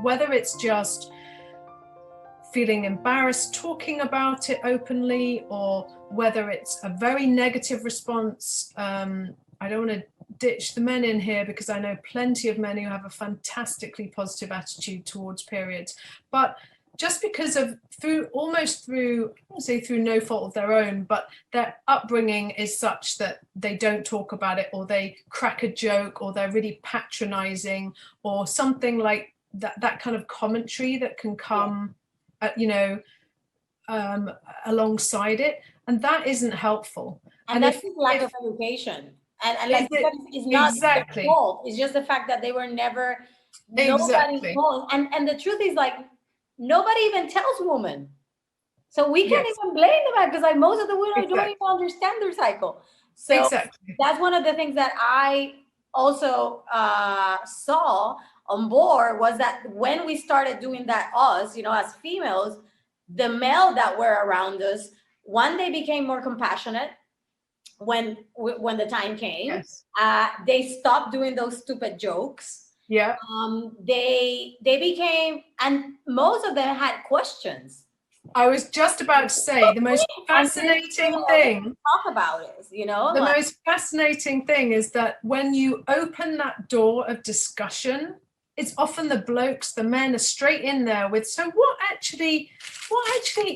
whether it's just feeling embarrassed talking about it openly, or whether it's a very negative response. I don't want to ditch the men in here because I know plenty of men who have a fantastically positive attitude towards periods, but just because of through I won't say through no fault of their own, but their upbringing is such that they don't talk about it, or they crack a joke, or they're really patronizing, or something like that kind of commentary that can come alongside it, and that isn't helpful. And that's lack of education. And like it's not exactly their fault. It's just the fact that they were never exactly. nobody's fault. And the truth is, like, nobody even tells women. So we can't even blame them, because like most of the women don't even understand their cycle. So that's one of the things that I also saw on board, was that when we started doing that, us, as females, the male that were around us, one, they became more compassionate when the time came. Yes. They stopped doing those stupid jokes. Yeah. They became, and most of them had questions. I was just about to say, the most fascinating thing, talk about it, the most fascinating thing is that when you open that door of discussion, it's often the blokes, the men are straight in there with, so what actually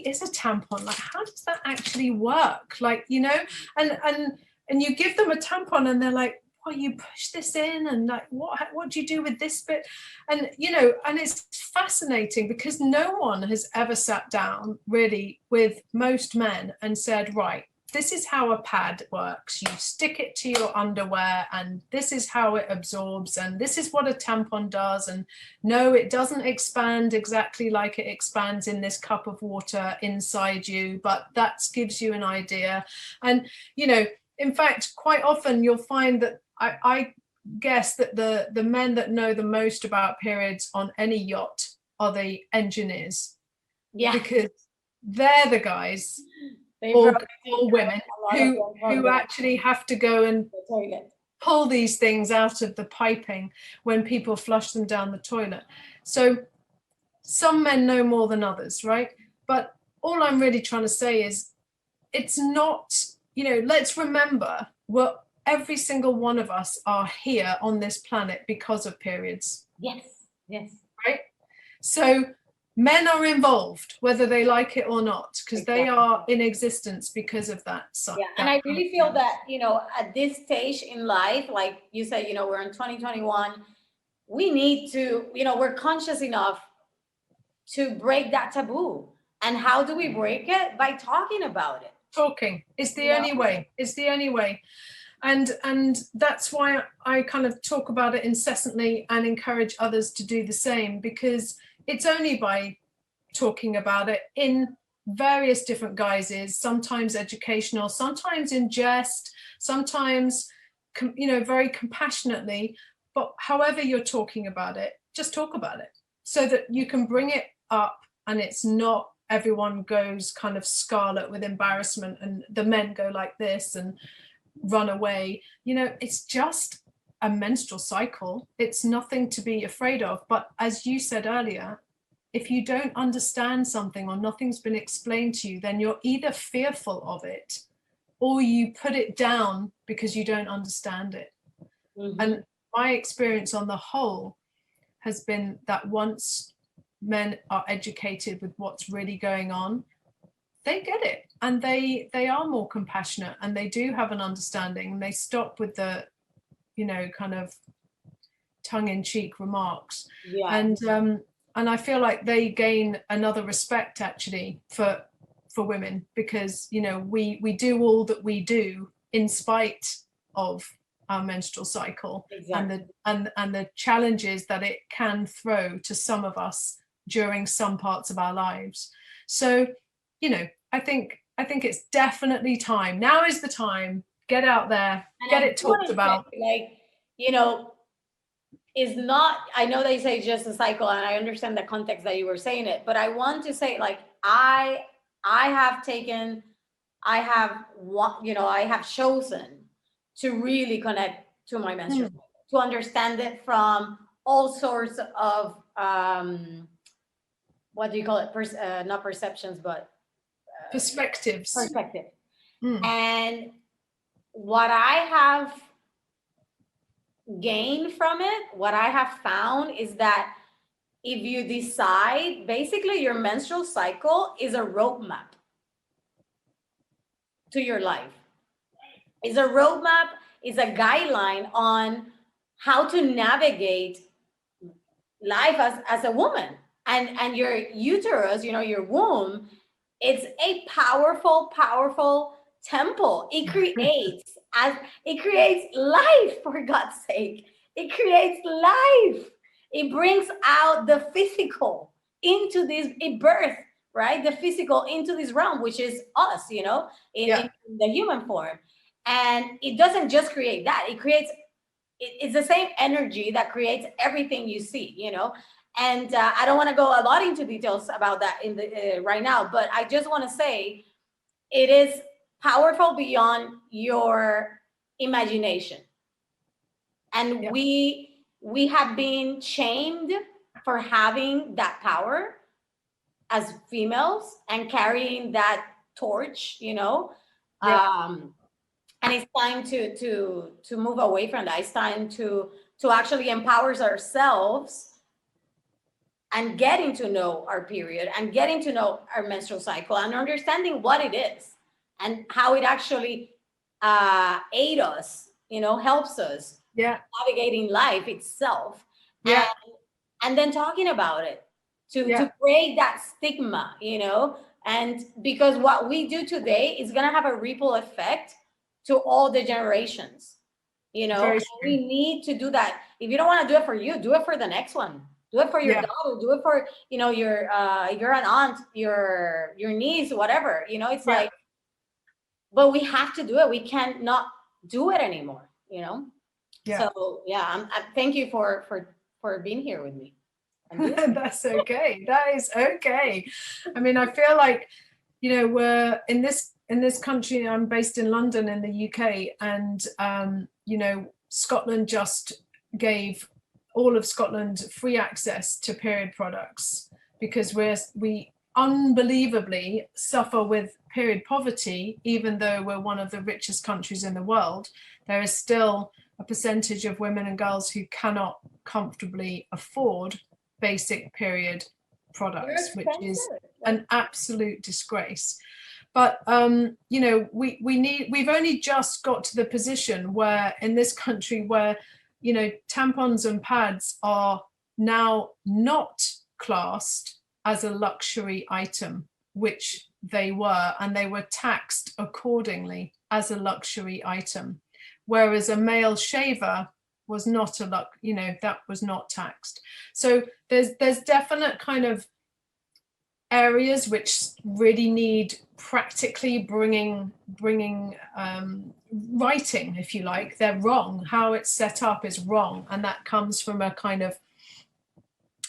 is a tampon? Like, how does that actually work? Like, and you give them a tampon and they're like, well, you push this in, and like, what do you do with this bit? And and it's fascinating because no one has ever sat down really with most men and said, right, this is how a pad works. You stick it to your underwear, and this is how it absorbs, and this is what a tampon does. And no, it doesn't expand exactly like it expands in this cup of water inside you, but that gives you an idea. And in fact, quite often you'll find that I guess that the men that know the most about periods on any yacht are the engineers. Yeah. Because they're the guys or women who actually have to go and pull these things out of the piping when people flush them down the toilet. So some men know more than others, right? But all I'm really trying to say is, it's not, let's remember every single one of us are here on this planet because of periods. Yes. Right? So men are involved, whether they like it or not, because they are in existence because of that. Yeah, and I really feel that, at this stage in life, like you said, we're in 2021, we need to, we're conscious enough to break that taboo. And how do we break it? By talking about it. Talking is the only way. It's the only way. And that's why I kind of talk about it incessantly and encourage others to do the same, because it's only by talking about it in various different guises, sometimes educational, sometimes in jest, sometimes, very compassionately, but however you're talking about it, just talk about it so that you can bring it up, and it's not everyone goes kind of scarlet with embarrassment and the men go like this and run away. It's just a menstrual cycle. It's nothing to be afraid of. But as you said earlier, if you don't understand something or nothing's been explained to you, then you're either fearful of it or you put it down because you don't understand it. Mm-hmm. And my experience on the whole has been that once men are educated with what's really going on, they get it, and they are more compassionate, and they do have an understanding, and they stop with the kind of tongue-in-cheek remarks. And I feel like they gain another respect actually for women, because we do all that we do in spite of our menstrual cycle. Exactly. and the challenges that it can throw to some of us during some parts of our lives. So I think it's definitely time. Now is the time. Get out there, get it talked about. Is not, I know they say just a cycle, and I understand the context that you were saying it, but I want to say, like, I have chosen to really connect to my menstrual cycle, to understand it from all sorts of what do you call it? Not perceptions, but perspectives. Perspective. And what I have gained from it, what I have found is that if you decide, basically your menstrual cycle is a roadmap to your life. It's a roadmap, it's a guideline on how to navigate life as a woman. And your uterus, you know, your womb, it's a powerful temple. It creates life, for God's sake. It creates life. It brings out the physical into this, it births, right? The physical into this realm, which is us, you know, in the human form. And it doesn't just create that, it's the same energy that creates everything you see, you know. And I don't want to go a lot into details about that in the right now, but I just want to say it is powerful beyond your imagination. And we have been shamed for having that power as females and carrying that torch, you know. And it's time to move away from that. It's time to actually empower ourselves and getting to know our period and getting to know our menstrual cycle and understanding what it is and how it actually aids us, you know, helps us navigating life itself. And then talking about it to break that stigma, you know, and because what we do today is going to have a ripple effect to all the generations, you know. We need to do that. If you don't want to do it for you, do it for the next one. Do it for your daughter. Do it for, you know, your an aunt, your niece, whatever. You know, it's like, but we have to do it. We can't not do it anymore. You know. So I thank you for being here with me. That's okay. That is okay. I mean, I feel like, you know, we're in this country. I'm based in London in the UK, and you know, Scotland just gave all of Scotland free access to period products because we unbelievably suffer with period poverty. Even though we're one of the richest countries in the world, there is still a percentage of women and girls who cannot comfortably afford basic period products, which is an absolute disgrace. But you know, we've only just got to the position where in this country where, you know, tampons and pads are now not classed as a luxury item, which they were, and they were taxed accordingly as a luxury item, whereas a male shaver was not you know, that was not taxed. So there's definite kind of areas which really need practically bringing writing, if you like. They're wrong. How it's set up is wrong, and that comes from a kind of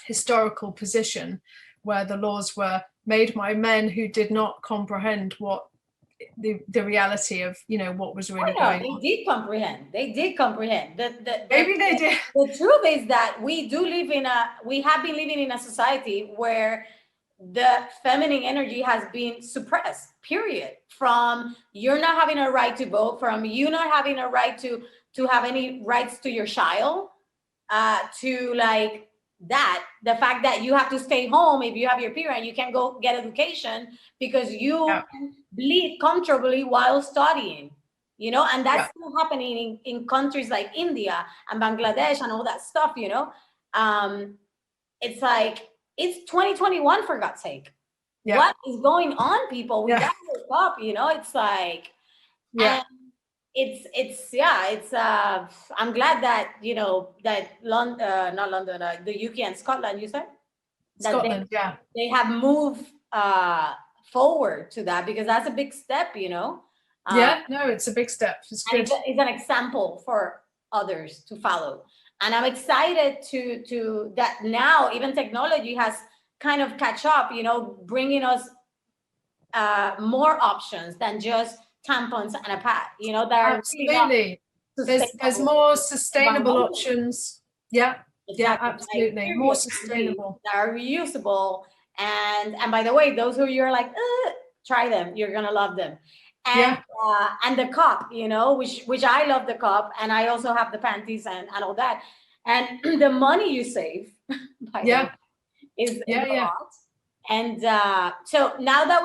historical position where the laws were made by men who did not comprehend what the reality of, you know, what was really going on. They did comprehend. Maybe they did. The truth is that we have been living in a society where the feminine energy has been suppressed, period. From you're not having a right to vote, from you not having a right to have any rights to your child, to like that, the fact that you have to stay home if you have your period, you can't go get education because you can bleed comfortably while studying, you know. And that's still happening in countries like India and Bangladesh and all that stuff, you know. It's like, it's 2021, for God's sake. What is going on, people? We gotta wake up, you know. It's like, and it's I'm glad that, you know, that not London, the UK and Scotland, you said? Scotland, they have moved forward to that, because that's a big step, you know. No, it's a big step. It's good. It's an example for others to follow. And I'm excited to that now even technology has kind of catch up, you know, bringing us more options than just tampons and a pad, you know. That absolutely. There's more sustainable options. Yeah, absolutely. Like, more sustainable. That are reusable. And by the way, those who you're like, try them. You're gonna love them. And the cup, you know, which I love the cup, and I also have the panties and all that. And the money you save, by the way, is a lot. And so now that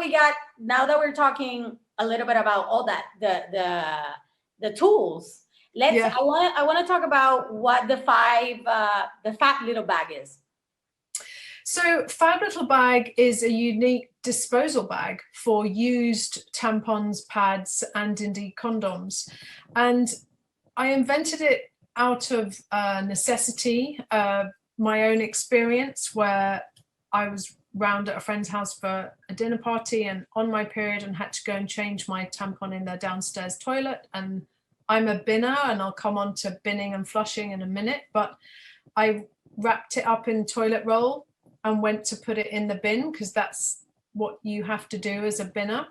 we're talking a little bit about all that, the tools, I want to talk about what the Fab Little Bag is. So Fab Little Bag is a unique disposal bag for used tampons, pads, and indeed condoms. And I invented it out of necessity, my own experience, where I was round at a friend's house for a dinner party and on my period and had to go and change my tampon in their downstairs toilet. And I'm a binner, and I'll come on to binning and flushing in a minute, but I wrapped it up in toilet roll and went to put it in the bin, because that's what you have to do as a binner.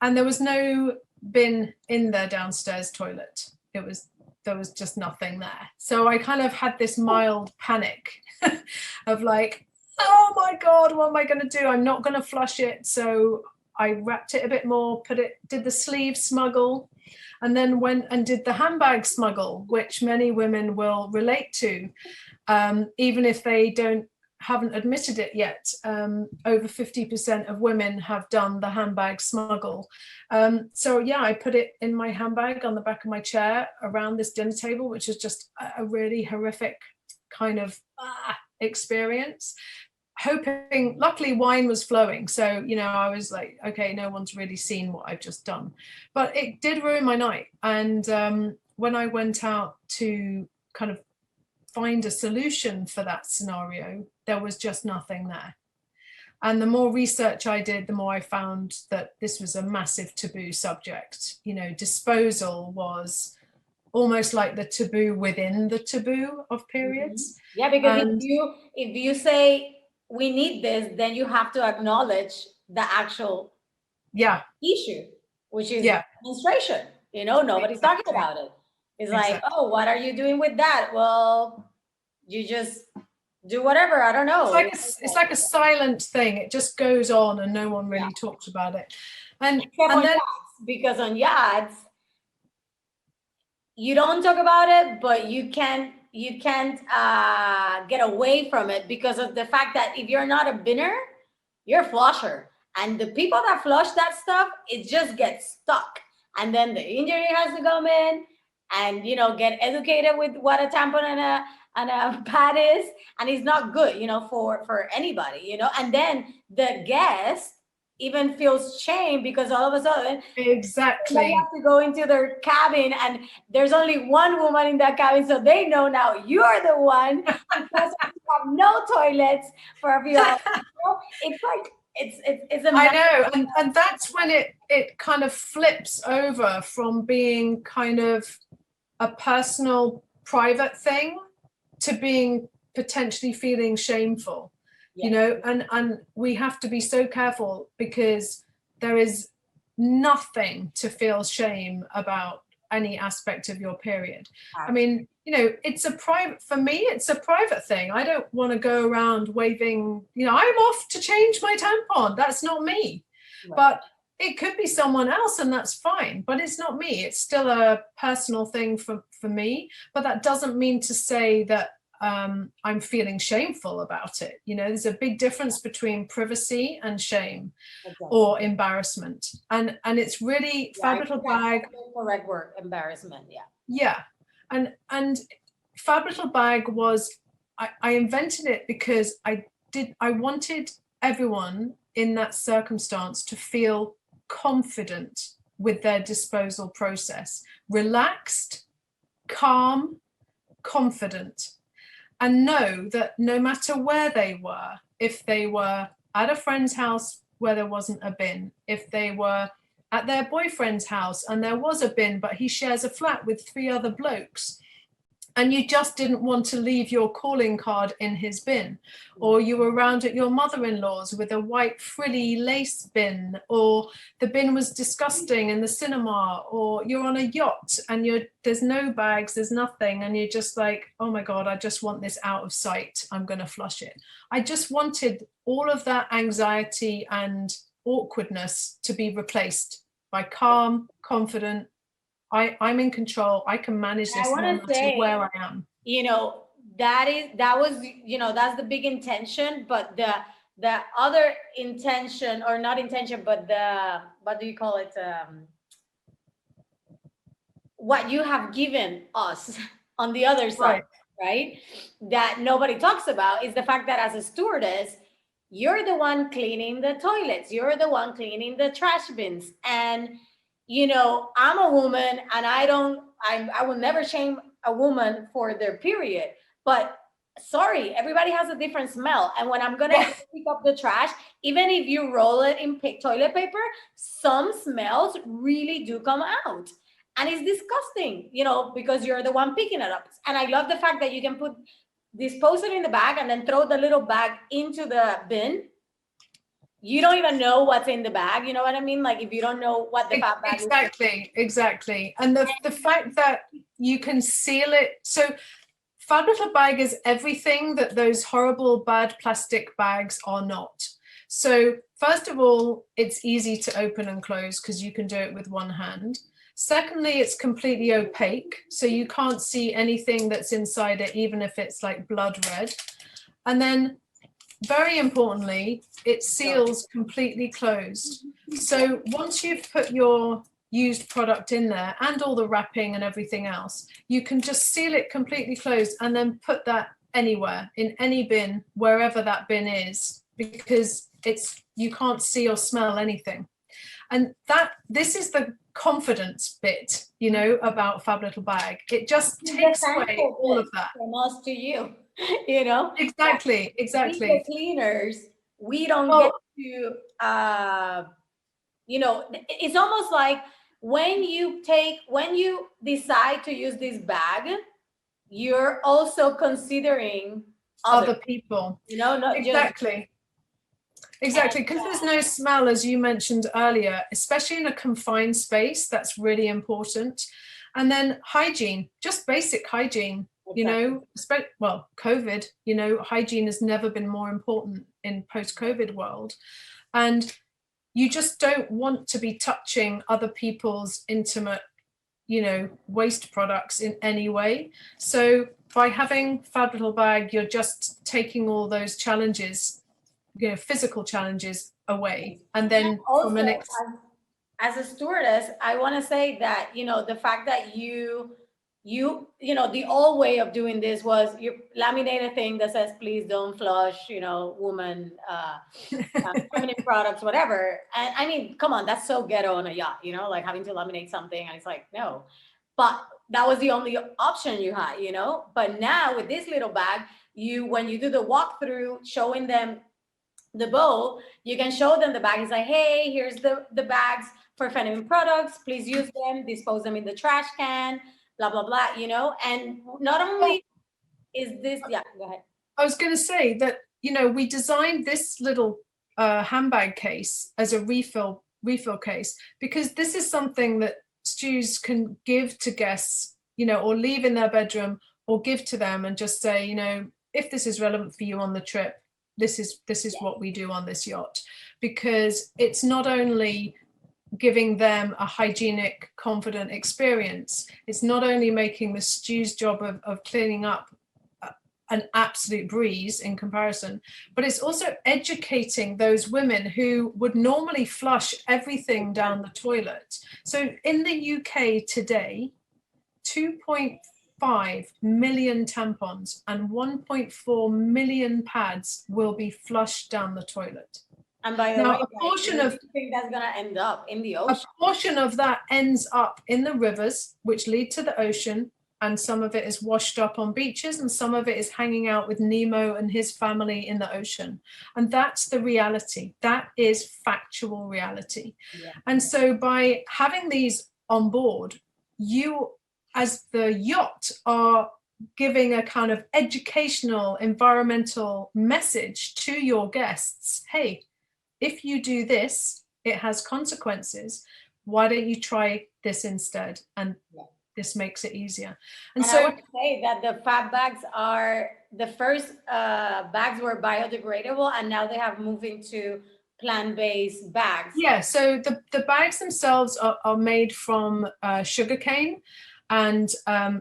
And there was no bin in their downstairs toilet. There was just nothing there. So I kind of had this mild panic of like, oh my God, what am I going to do? I'm not going to flush it. So I wrapped it a bit more, did the sleeve smuggle, and then went and did the handbag smuggle, which many women will relate to, even if they haven't admitted it yet. Over 50% of women have done the handbag smuggle. So yeah, I put it in my handbag on the back of my chair around this dinner table, which is just a really horrific kind of experience. Hoping, luckily wine was flowing, so you know, I was like, okay, no one's really seen what I've just done, but it did ruin my night. And when I went out to kind of find a solution for that scenario, there was just nothing there. And the more research I did, the more I found that this was a massive taboo subject. You know, disposal was almost like the taboo within the taboo of periods. Yeah, because if you say we need this, then you have to acknowledge the actual issue, which is menstruation. You know, nobody's talking about it. It's like, oh, what are you doing with that? Well, you just do whatever. I don't know. It's like a silent thing. It just goes on and no one really talks about it. And then Yachts, because on Yachts, you don't talk about it, but you can't get away from it because of the fact that if you're not a binner, you're a flusher. And the people that flush that stuff, it just gets stuck. And then the injury has to come in and, you know, get educated with what a tampon and a pad is. And it's not good, you know, for anybody, you know. And then the guest even feels shame because all of a sudden they have to go into their cabin and there's only one woman in that cabin, so they know now you're the one because you have no toilets for a few hours. It's like it's a I know, and that's when it kind of flips over from being kind of a personal private thing to being potentially feeling shameful. You know, and we have to be so careful because there is nothing to feel shame about any aspect of your period. I mean, you know, for me, it's a private thing. I don't want to go around waving, you know, I'm off to change my tampon. That's not me. Right. But it could be someone else and that's fine, but it's not me. It's still a personal thing for me. But that doesn't mean to say that I'm feeling shameful about it. You know, there's a big difference between privacy and shame or embarrassment. And it's really Fab Little Bag. Correct word, embarrassment. Yeah. Yeah. And Fab Little Bag was, I invented it because I wanted everyone in that circumstance to feel confident with their disposal process, relaxed, calm, confident. And know that no matter where they were, if they were at a friend's house where there wasn't a bin, if they were at their boyfriend's house and there was a bin, but he shares a flat with 3 other blokes, and you just didn't want to leave your calling card in his bin, or you were around at your mother-in-law's with a white frilly lace bin, or the bin was disgusting in the cinema, or you're on a yacht and there's no bags, there's nothing, and you're just like, oh my God, I just want this out of sight, I'm going to flush it. I just wanted all of that anxiety and awkwardness to be replaced by calm, confident, I'm in control. I can manage this no matter where I am. You know, that was, you know, that's the big intention, but the other intention, or not intention, but what do you call it? What you have given us on the other side, right? That nobody talks about is the fact that as a stewardess, you're the one cleaning the toilets. You're the one cleaning the trash bins. And you know, I'm a woman, and I will never shame a woman for their period, but sorry, everybody has a different smell. And when I'm going to pick up the trash, even if you roll it in toilet paper, some smells really do come out. And it's disgusting, you know, because you're the one picking it up. And I love the fact that you can dispose it in the bag and then throw the little bag into the bin. You don't even know what's in the bag. You know what I mean? Like if you don't know what the Fab bag is. Exactly. And the fact that you can seal it. So Fab Little Bag is everything that those horrible, bad plastic bags are not. So first of all, it's easy to open and close because you can do it with one hand. Secondly, it's completely opaque. So you can't see anything that's inside it, even if it's like blood red. And then very importantly, it seals completely closed. So once you've put your used product in there and all the wrapping and everything else, you can just seal it completely closed and then put that anywhere, in any bin, wherever that bin is, because you can't see or smell anything. And this is the confidence bit, you know, about Fab Little Bag. It just takes away all of that. From us to you. You know, exactly the cleaners, we don't get to you know, it's almost like when you decide to use this bag, you're also considering other people, you know, not exactly because there's no smell, as you mentioned earlier, especially in a confined space. That's really important. And then hygiene, just basic hygiene. You know, well, COVID, you know, hygiene has never been more important in post-COVID world. And you just don't want to be touching other people's intimate, you know, waste products in any way. So by having Fab Little Bag, you're just taking all those challenges, you know, physical challenges away. And then also, as a stewardess, I want to say that, you know, the fact that you know, the old way of doing this was you laminate a thing that says, please don't flush, you know, woman, feminine products, whatever. And I mean, come on, that's so ghetto on a yacht, you know, like having to laminate something. And it's like, no, but that was the only option you had, you know. But now with this little bag, when you do the walkthrough, showing them the bowl, you can show them the bag. It's like, hey, here's the bags for feminine products. Please use them, dispose them in the trash can, blah, blah, blah, you know. And not only is this, yeah, go ahead. I was going to say that, you know, we designed this little handbag case as a refill case, because this is something that stews can give to guests, you know, or leave in their bedroom, or give to them and just say, you know, if this is relevant for you on the trip, this is what we do on this yacht. Because it's not only giving them a hygienic, confident experience, it's not only making the stew's job of cleaning up an absolute breeze in comparison, but it's also educating those women who would normally flush everything down the toilet. So in the UK today, 2.5 million tampons and 1.4 million pads will be flushed down the toilet. And by the way, a portion of, you think that's going to end up in the ocean? A portion of that ends up in the rivers, which lead to the ocean, and some of it is washed up on beaches, and some of it is hanging out with Nemo and his family in the ocean. And that's the reality. That is factual reality. Yeah. And so by having these on board, you, as the yacht, are giving a kind of educational, environmental message to your guests. Hey, if you do this, it has consequences. Why don't you try this instead? And this makes it easier. And so I would say that the Fab bags are, the first bags were biodegradable, and now they have moved into plant-based bags. Yeah, so the bags themselves are made from sugarcane and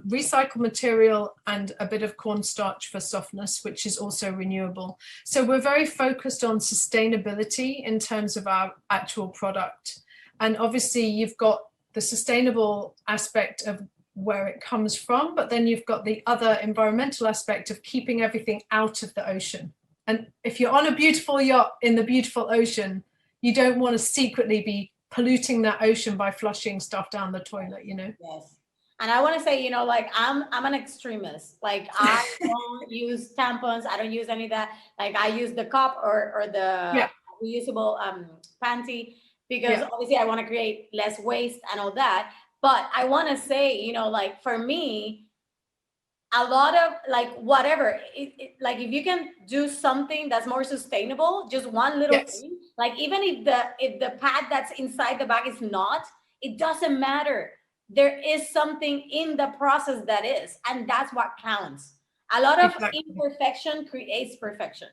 recycled material and a bit of cornstarch for softness, which is also renewable. So we're very focused on sustainability in terms of our actual product. And obviously you've got the sustainable aspect of where it comes from, but then you've got the other environmental aspect of keeping everything out of the ocean. And if you're on a beautiful yacht in the beautiful ocean, you don't want to secretly be polluting that ocean by flushing stuff down the toilet, you know? Yes. And I want to say, you know, like I'm an extremist. Like I don't use tampons. I don't use any of that. Like I use the cup or the reusable panty, because obviously I want to create less waste and all that. But I want to say, you know, like for me, a lot of like whatever, like if you can do something that's more sustainable, just one little thing, like even if the pad that's inside the bag is not, it doesn't matter. There is something in the process that is, and that's what counts. A lot of imperfection creates perfection.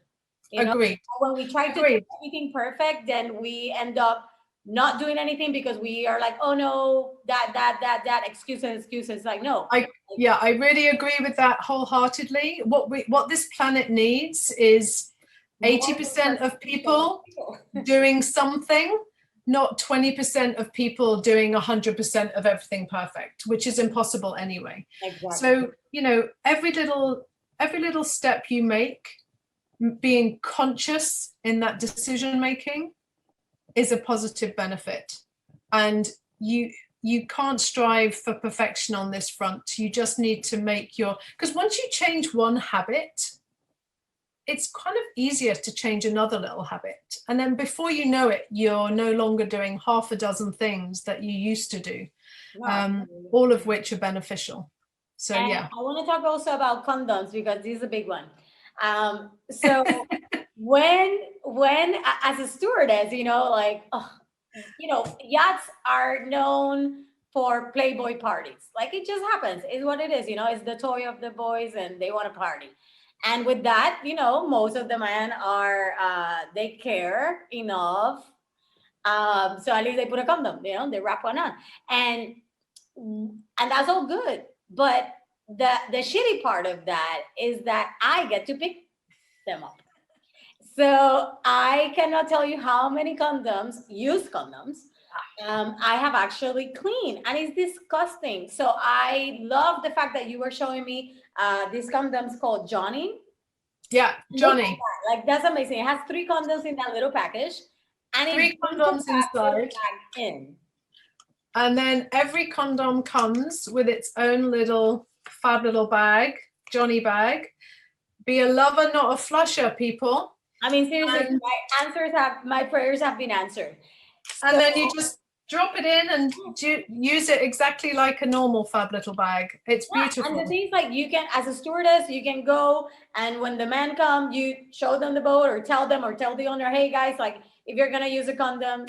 You know, when we try to do everything perfect, then we end up not doing anything because we are like, oh no, that excuses. Like, no. I really agree with that wholeheartedly. What this planet needs is 80% of people doing something, not 20% of people doing 100% of everything perfect, which is impossible anyway. Exactly. So, you know, every little step you make, being conscious in that decision making, is a positive benefit. And you can't strive for perfection on this front. You just need to make because once you change one habit, it's kind of easier to change another little habit. And then before you know it, you're no longer doing half a dozen things that you used to do, all of which are beneficial. So, and I want to talk also about condoms, because this is a big one. So when as a stewardess, you know, like, you know, yachts are known for Playboy parties. Like it just happens. It's what it is. You know, it's the toy of the boys and they want to party. And with that, you know, most of the men are, they care enough. So at least they put a condom, you know, they wrap one on. And that's all good. But the shitty part of that is that I get to pick them up. So I cannot tell you how many used condoms, I have actually cleaned, and it's disgusting. So I love the fact that you were showing me these condoms called Johnny. Yeah, Johnny. Like that's amazing. It has 3 condoms in that little package, and 3 condoms inside. In. And then every condom comes with its own little Fab Little Bag, Johnny bag. Be a lover, not a flusher, people. I mean, seriously, my prayers have been answered. And then you just drop it in and use it exactly like a normal Fab Little Bag. It's beautiful. And the things like you can, as a stewardess, you can go, and when the men come, you show them the boat or tell the owner, hey guys, like if you're gonna use a condom,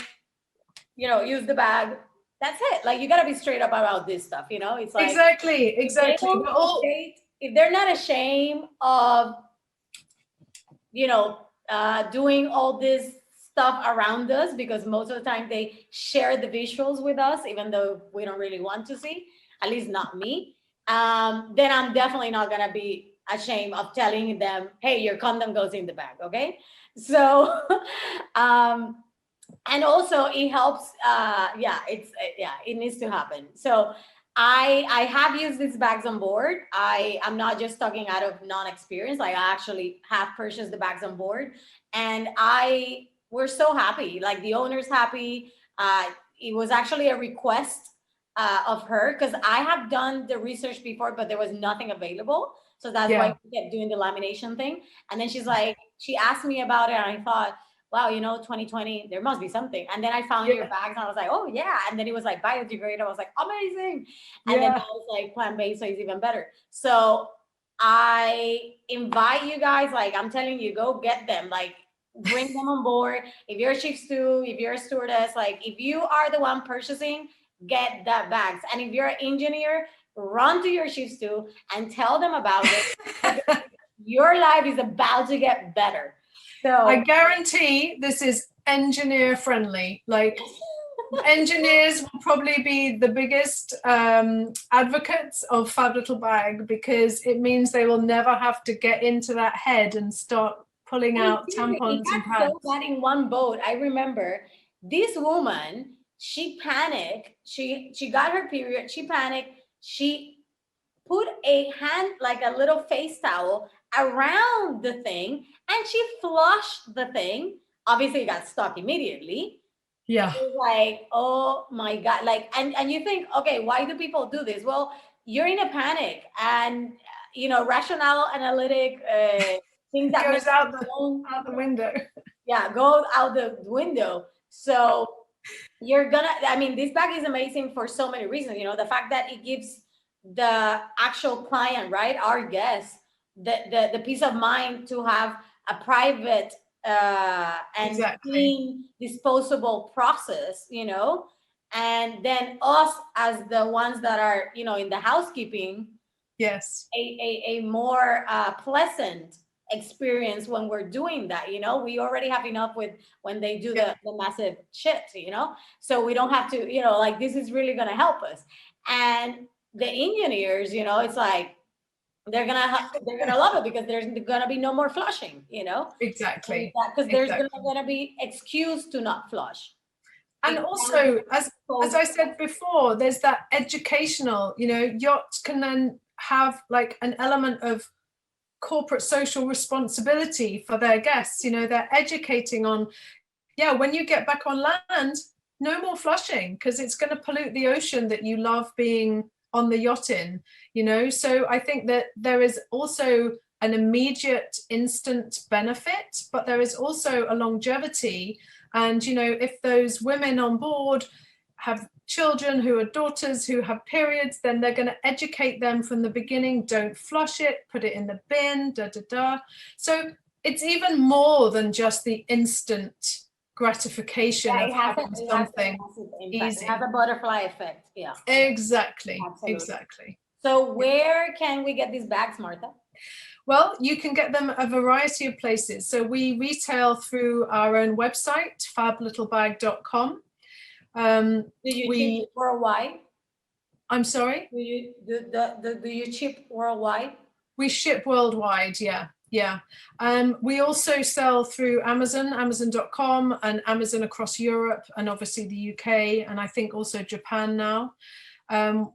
you know, use the bag. That's it. Like you gotta be straight up about this stuff, you know? It's like exactly. If they're not ashamed of, you know, doing all this stuff around us, because most of the time they share the visuals with us, even though we don't really want to see, at least not me, then I'm definitely not gonna be ashamed of telling them, hey, your condom goes in the bag, okay? So, and also it helps, it needs to happen. So I have used these bags on board. I'm not just talking out of non-experience. Like I actually have purchased the bags on board, and we're so happy. Like the owner's happy. It was actually a request of her, because I have done the research before, but there was nothing available. So that's why we kept doing the lamination thing. And then she asked me about it, and I thought, wow, you know, 2020, there must be something. And then I found your bags, and I was like, oh yeah. And then it was like biodegradable. I was like, amazing. And then I was like plant-based, so it's even better. So I invite you guys, like I'm telling you, go get them, like bring them on board. If you're a chief stew, if you're a stewardess, like if you are the one purchasing, get that bags. And if you're an engineer, run to your chief stew and tell them about it. Your life is about to get better. So I guarantee this is engineer friendly. Like engineers will probably be the biggest advocates of Fab Little Bag, because it means they will never have to get into that head and start pulling out tampons and pads. So that in one boat, I remember this woman, she panicked. She got her period. She panicked. She put a hand, like a little face towel around the thing, and she flushed the thing. Obviously, it got stuck immediately. Yeah. It was like, oh my God. Like, and you think, okay, why do people do this? Well, you're in a panic, and rational, analytic things that goes out the window. Yeah, go out the window. So you're gonna, I mean, this bag is amazing for so many reasons. The fact that it gives the actual client, right, our guests, the peace of mind to have a private and clean disposable process, and then us as the ones that are, in the housekeeping, yes, a more pleasant experience when we're doing that. We already have enough with when they do the massive shit, so we don't have to, like, this is really going to help us. And the engineers, it's like they're gonna love it, because there's gonna be no more flushing, exactly, because there's gonna be excuse to not flush. And also, as I said before, there's that educational, yachts can then have like an element of corporate social responsibility for their guests. They're educating on, when you get back on land, no more flushing, because it's going to pollute the ocean that you love being on the yacht in, So I think that there is also an immediate instant benefit, but there is also a longevity. And, if those women on board have children who are daughters who have periods, then they're going to educate them from the beginning. Don't flush it, put it in the bin, So it's even more than just the instant gratification of having something easy. It has a butterfly effect. Yeah. Exactly. Absolutely. Exactly. So where can we get these bags, Martha? Well, you can get them a variety of places. So we retail through our own website, fablittlebag.com. Do you ship worldwide? I'm sorry? Do you ship worldwide? We ship worldwide, yeah. We also sell through amazon.com, and Amazon across Europe, and obviously the UK, and I think also Japan now.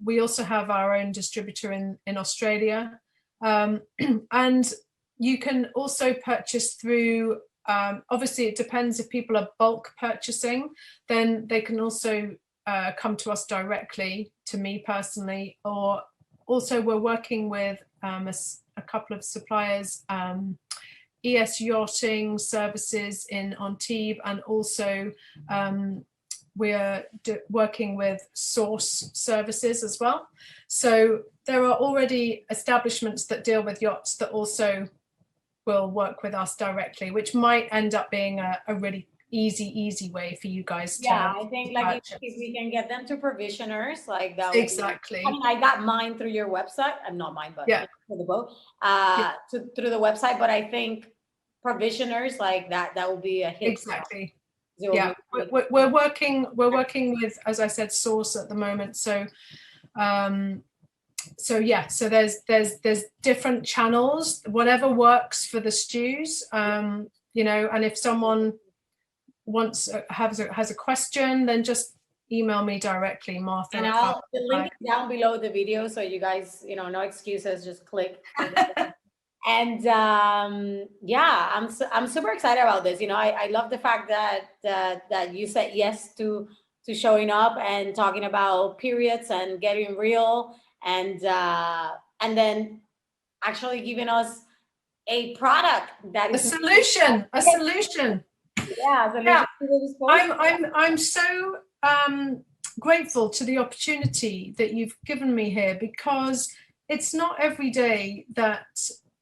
We also have our own distributor in Australia. And you can also purchase through, obviously it depends, if people are bulk purchasing, then they can also come to us directly, to me personally, or also we're working with a couple of suppliers, ES Yachting services in Antibes, and also we're working with Source services as well. So there are already establishments that deal with yachts that also will work with us directly, which might end up being a really easy way for you guys to. Yeah, I think like if we can get them to provisioners, like that. Exactly. I mean, I got mine through your website. I'm not mine, but for the boat, through the website. But I think provisioners like that will be a hit. Exactly. Yeah, we're working with, as I said, Source at the moment. So so there's different channels, whatever works for the stews, and if someone has a question, then just email me directly, Martha. And the link is down below the video, so you guys, no excuses, just click. And I'm super excited about this. I love the fact that you said yes to showing up and talking about periods and getting real, and then actually giving us a product that is a solution. Yeah. I'm so grateful to the opportunity that you've given me here, because it's not every day that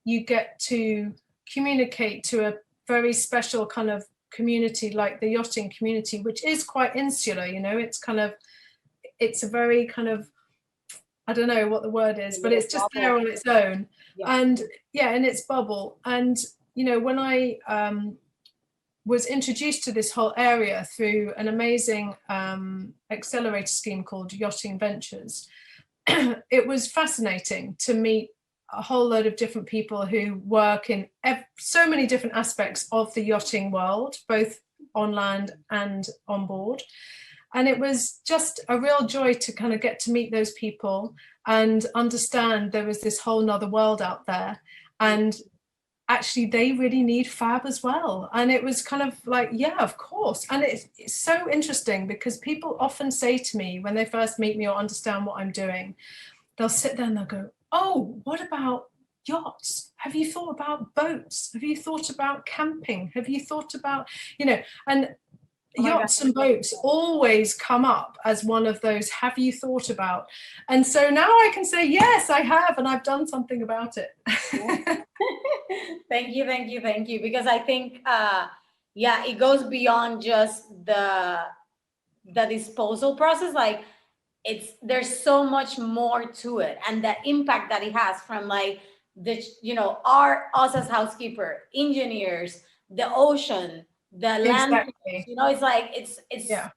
you get to communicate to a very special kind of community like the yachting community, which is quite insular, you know. It's a very kind of, I don't know what the word is, but it's just there on its own. And in its bubble. And you know, when I was introduced to this whole area through an amazing accelerator scheme called Yachting Ventures, it was fascinating to meet a whole load of different people who work in so many different aspects of the yachting world, both on land and on board. And it was just a real joy to kind of get to meet those people and understand there was this whole nother world out there. And actually they really need Fab as well. And it was kind of like, yeah, of course. And it's so interesting because people often say to me when they first meet me or understand what I'm doing, they'll sit there and they'll go, oh, what about yachts? Have you thought about boats? Have you thought about camping? Have you thought about, you know, and yachts and boats always come up as one of those have you thought about. And so now I can say, yes, I have, and I've done something about it. Thank you. Because I think, it goes beyond just the disposal process. Like there's so much more to it, and the impact that it has from like us as housekeeper, engineers, the ocean, the land. Exactly. You know, it's like it's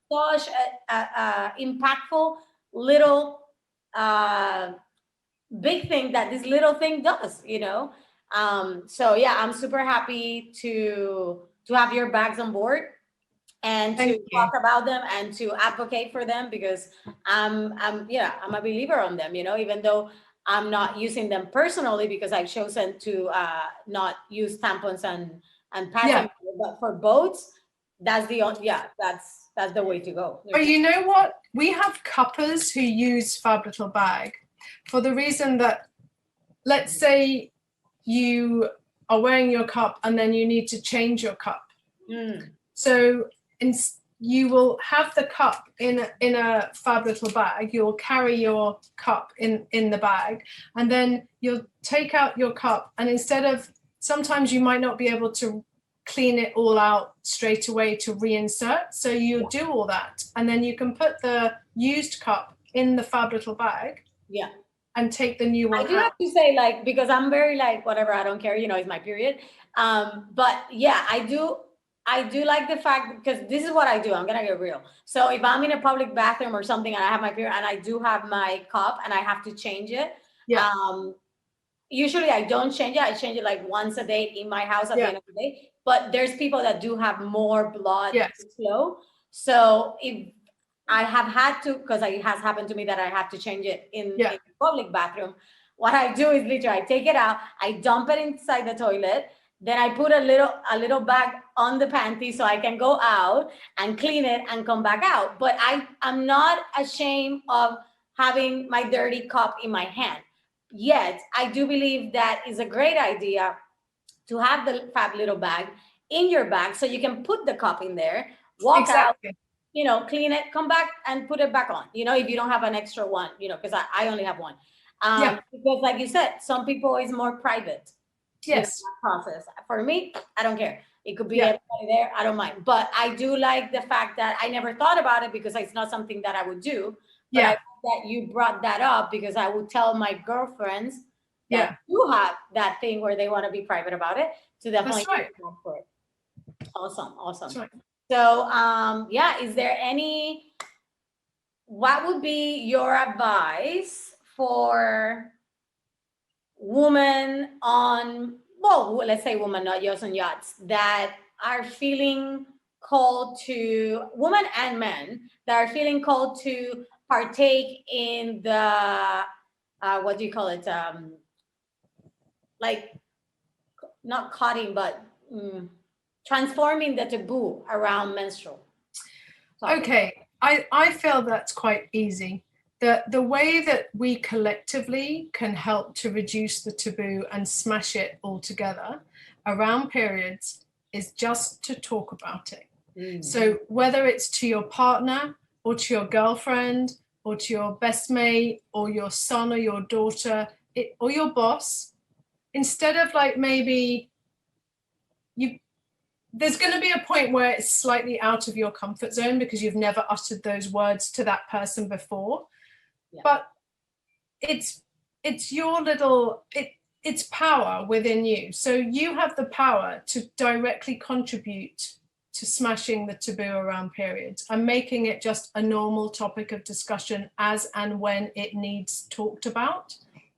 such a impactful little big thing that this little thing does, you know. So yeah, I'm super happy to have your bags on board and to talk about them and to advocate for them, because I'm a believer on them, you know, even though I'm not using them personally because I've chosen to not use tampons and pads. But for boats, that's the way to go. But you know what? We have cuppers who use Fab Little Bag for the reason that, let's say you are wearing your cup and then you need to change your cup. So you will have the cup in a Fab Little Bag. You'll carry your cup in the bag, and then you'll take out your cup, and sometimes you might not be able to clean it all out straight away to reinsert. So you do all that, and then you can put the used cup in the Fab Little Bag. Yeah. And take the new one out. I do have to say, like, because I'm very like, whatever, I don't care, you know, it's my period. But yeah, I do like the fact, because this is what I do. I'm gonna get real. So if I'm in a public bathroom or something and I have my period and I do have my cup and I have to change it, usually I don't change it. I change it like once a day in my house at the end of the day. But there's people that do have more blood flow. So if I have had to, because it has happened to me that I have to change it in a public bathroom, what I do is literally I take it out, I dump it inside the toilet, then I put a little bag on the panty so I can go out and clean it and come back out. But I'm not ashamed of having my dirty cup in my hand. Yet I do believe that is a great idea to have the Fab Little Bag in your bag so you can put the cup in there, walk out, you know, clean it, come back and put it back on, you know, if you don't have an extra one, you know, because I only have one. Because like you said, some people is more private. Yes. Process. For me, I don't care. It could be everybody there. I don't mind. But I do like the fact that I never thought about it because it's not something that I would do. But I like that you brought that up, because I would tell my girlfriends that do have that thing where they want to be private about it to definitely go for it. Awesome. That's right. So is there what would be your advice for women on, let's say women, not just on yachts, that are feeling called to, women and men that are feeling called to partake in the what do you call it, like not cutting but transforming the taboo around menstrual topic? Okay, I feel that's quite easy. The way that we collectively can help to reduce the taboo and smash it all together around periods is just to talk about it. So whether it's to your partner or to your girlfriend or to your best mate or your son or your daughter, or your boss, instead of like maybe there's going to be a point where it's slightly out of your comfort zone because you've never uttered those words to that person before. Yeah. But it's your little, it's power within you. So you have the power to directly contribute to smashing the taboo around periods and making it just a normal topic of discussion as and when it needs talked about.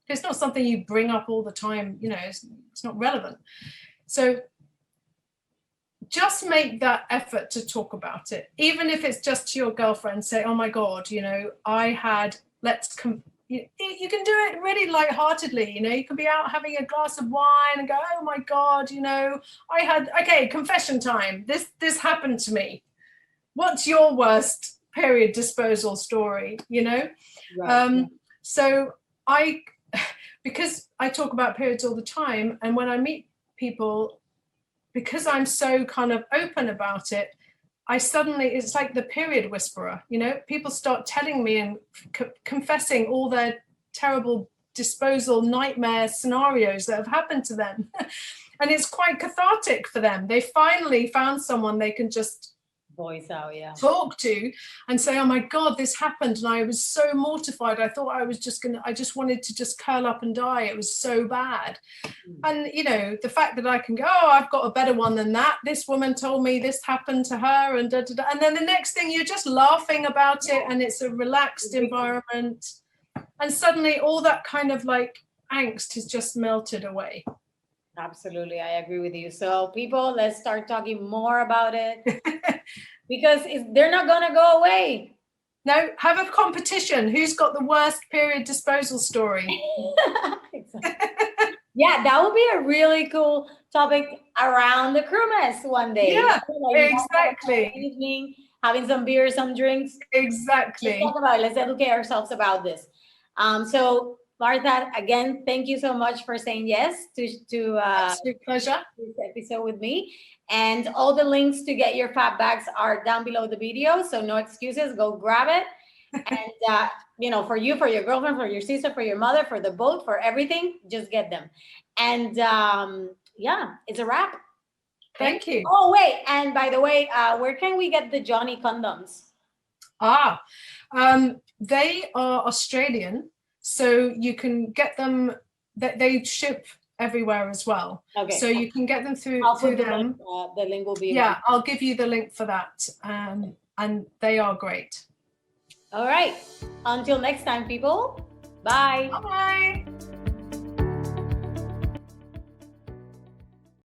It's not something you bring up all the time, you know, it's not relevant. So just make that effort to talk about it, even if it's just to your girlfriend. Say, oh my God, you know, I had, you can do it really lightheartedly, you know, you can be out having a glass of wine and go, oh my God, you know, okay, confession time. This happened to me. What's your worst period disposal story, you know? Right. So because I talk about periods all the time, and when I meet people, because I'm so kind of open about it, it's like the period whisperer, you know, people start telling me and confessing all their terrible disposal nightmare scenarios that have happened to them. And it's quite cathartic for them. They finally found someone they can just voice out, yeah, talk to and say, oh my God, this happened and I was so mortified. I thought I just wanted to just curl up and die. It was so bad. And you know, the fact that I can go, oh, I've got a better one than that. This woman told me this happened to her, and and then the next thing you're just laughing about it, and it's a relaxed environment, and suddenly all that kind of like angst has just melted away. Absolutely, I agree with you. So people, let's start talking more about it because they're not gonna go away. No, have a competition. Who's got the worst period disposal story? Yeah, that would be a really cool topic around the crew mess one day. Yeah, like exactly. Evening, having some beer, some drinks. Exactly. Let's talk about it. Let's educate ourselves about this. So Martha, again, thank you so much for saying yes to absolute pleasure. This episode with me. And all the links to get your Fab bags are down below the video. So no excuses, go grab it. And you know, for you, for your girlfriend, for your sister, for your mother, for the boat, for everything, just get them. And yeah, it's a wrap. Thank you. Oh wait, and by the way, where can we get the Johnny condoms? They are Australian, so you can get them. They ship everywhere as well. Okay. So you can get them through them. The link will be. Yeah, I'll give you the link for that. And they are great. All right. Until next time, people. Bye. Bye.